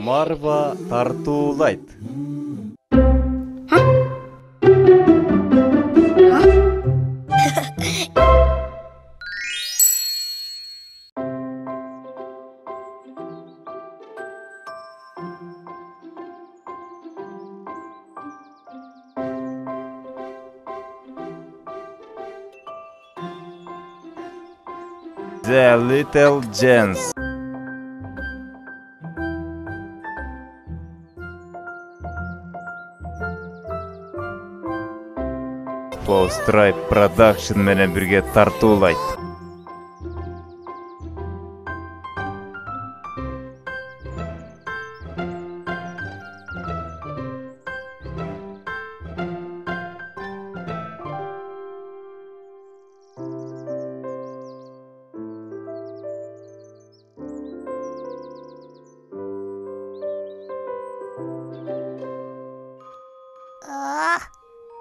Марва тартуулайт. The Little Gents. Stripe Production менен бирге тартуулайт.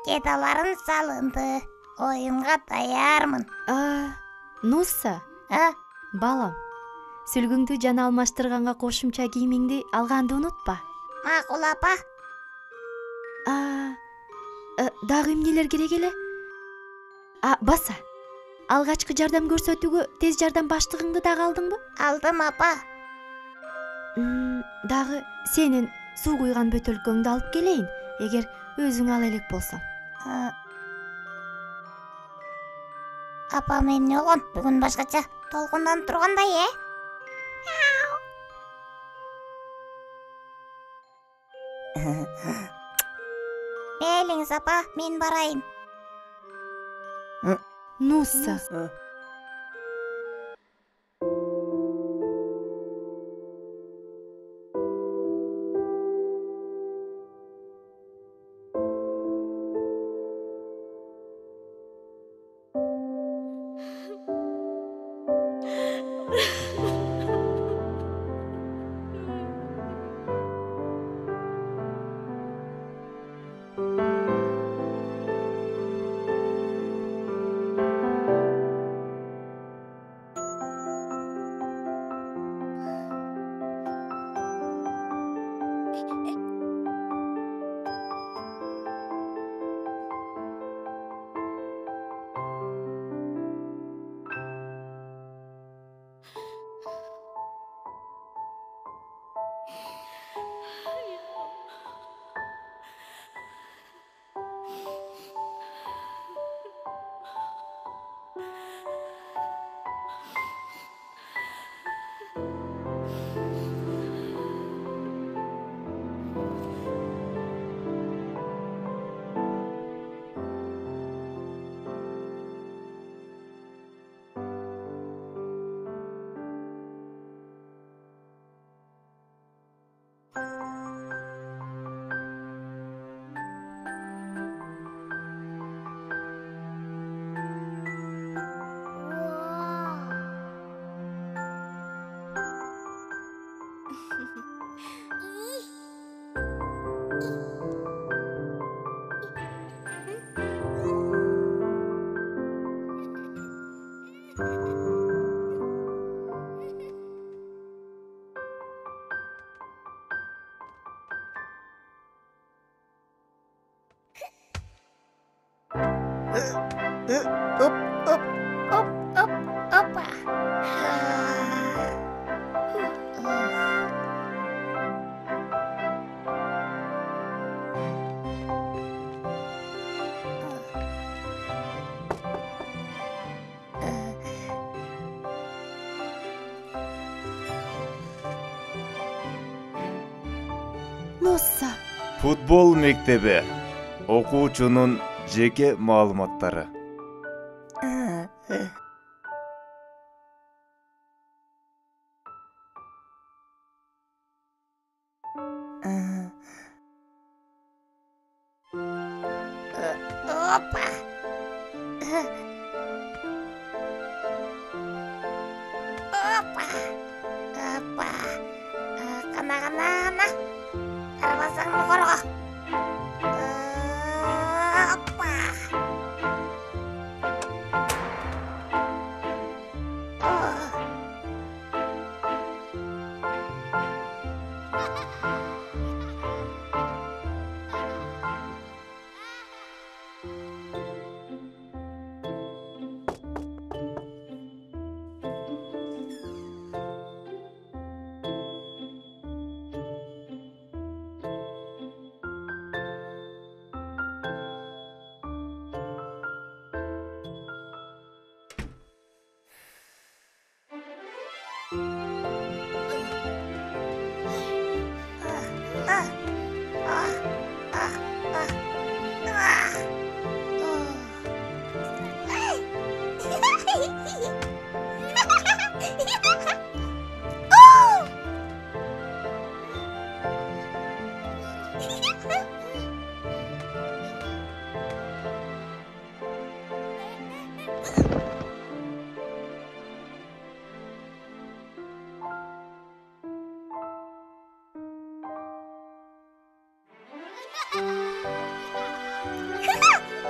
Кеталарым салынды. Оюнга даярмын. Нуса, балам, сүлгүңдү жана алмаштырганга кошумча кийимиңди алганды унутпа. Макул апа. Дагы эмнелер керек эле? Баса, алгачкы жардам көрсөтүүгө тез жардам баштыгыңды дагы алдыңбы? Алдым апа. Дагы сенин суу куйган бөтөлкөңдү алып келейин, эгер өзүң ала элек болсоң. Апа мен огон бүгүн башкача толкунданып тургандай, Мейлиңиз апа, мен барайын. Нуса. Нуса. Футбол мектеби. Окуучунун жеке маалыматтары. Опа. Кана. Карабасаң корго. Опа.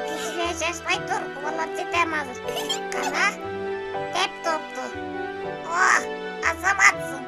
Kişiler şaşmay dur. Kuvalar jetem hazır. Kara. Tep toptu. Oh, azamatsın.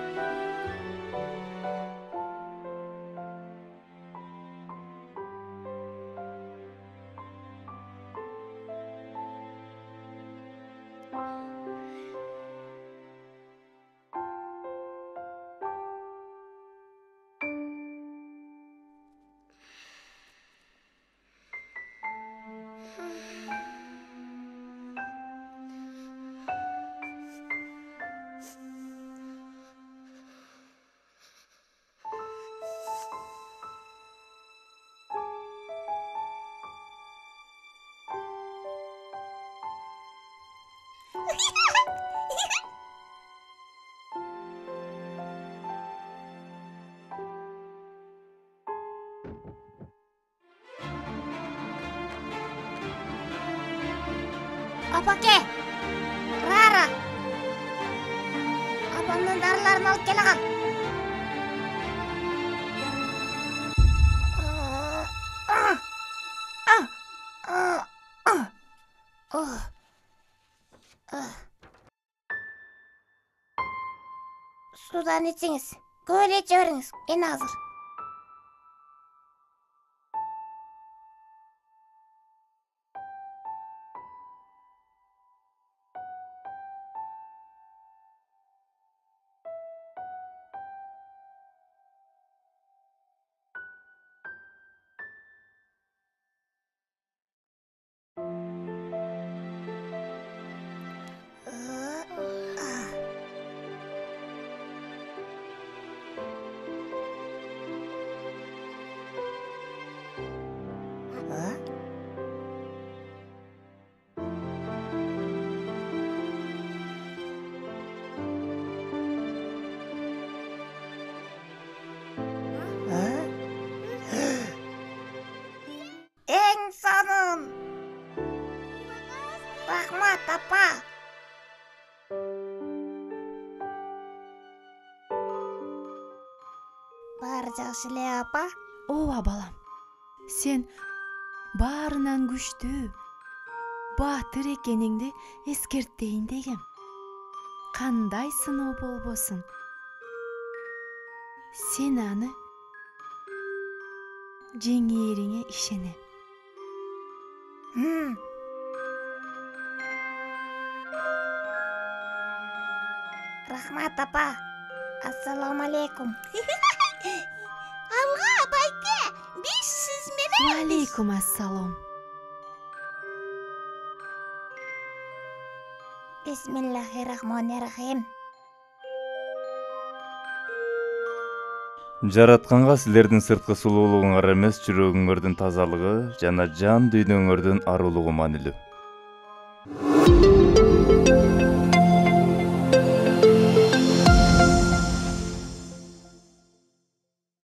Apake? Rara. Apamdan daralarını alıp gele kal. Sudan içiniz. Böyle içiveriniz. En hazır. İnsanın. Rahmat apa. Бар жақсы эле апа. Ооба балам. Сен баарынан күчтүү, баатыр экениңди эскерттейин дегем. Кандай сыноо болбосун. Сен аны жеңээриңе ишенем. Rahmat apa. Assalamu alaikum. Allah bayke. Biz siz menemiz. Алейкум ассалам. Bismillahirrahmanirrahim. Жаратканга силердин сырткы сулуулугуңар эмес, жүрөгүңөрдүн тазалыгы жана жан дүйнөңөрдүн арулугу маанилүү.